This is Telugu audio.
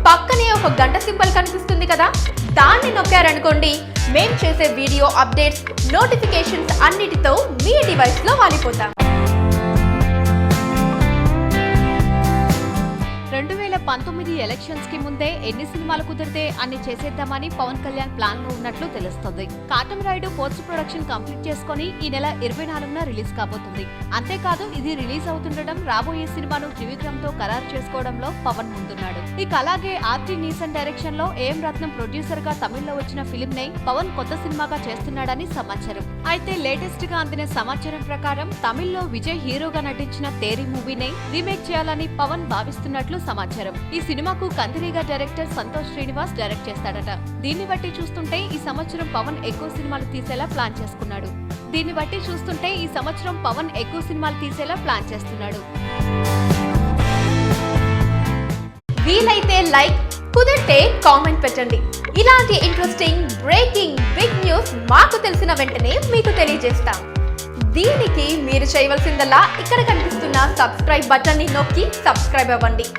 పక్కనే ఒక గంట సింబల్ కనిపిస్తుంది కదా, దాన్ని నొక్కారనుకోండి మేం చేసే వీడియో అప్డేట్స్, నోటిఫికేషన్స్ అన్నిటితో మీ డివైస్ లో వాలిపోతాం. 2019 ఎలక్షన్స్ కి ముందే ఎన్ని సినిమాలు కుదిరితే అన్ని చేసేద్దామని పవన్ కళ్యాణ్ ప్లాన్ లో ఉన్నట్లు తెలుస్తోంది. కాటమరాయుడు పోస్ట్ ప్రొడక్షన్ కంప్లీట్ చేసుకుని ఈ నెల 24న రిలీజ్ కాబోతుంది. అంతేకాదు ఇది రిలీజ్ అవుతుండటం రాబోయే సినిమాను త్రివిక్రమ్ తో ఖరారు చేసుకోవడంలో పవన్ ముందున్నాడు. ఇక అలాగే ఆర్టీ నీసన్ డైరెక్షన్ లో ఏఎం రత్నం ప్రొడ్యూసర్ గా తమిళ్లో వచ్చిన ఫిల్మ్ నే పవన్ కొత్త సినిమాగా చేస్తున్నాడని సమాచారం. అయితే లేటెస్ట్ గా అందిన సమాచారం ప్రకారం తమిళ్లో విజయ్ హీరోగా నటించిన తేరి మూవీనే రీమేక్ చేయాలని పవన్ భావిస్తున్నట్లు సమాచారం. ఈ సినిమాకు కందిరీగా డైరెక్టర్ సంతోష్ శ్రీనివాస్ డైరెక్ట్ చేస్తాడట. దీన్ని బట్టి చూస్తుంటే ఈ సంవత్సరం పవన్ ఎక్కువ సినిమాలు తీసేలా ప్లాన్ చేస్తున్నాడు. వీలైతే లైక్, కుదిరితే కామెంట్ పెట్టండి. ఇలాంటి ఇంట్రెస్టింగ్ బ్రేకింగ్ బిగ్ న్యూస్ మాకు తెలిసిన వెంటనే మీకు తెలియజేస్తాం. దీనికి మీరు చేయవలసిందల్లా ఇక్కడ కనిపిస్తున్న సబ్స్క్రైబ్ బటన్ ని నొక్కి సబ్స్క్రైబ్ అవ్వండి.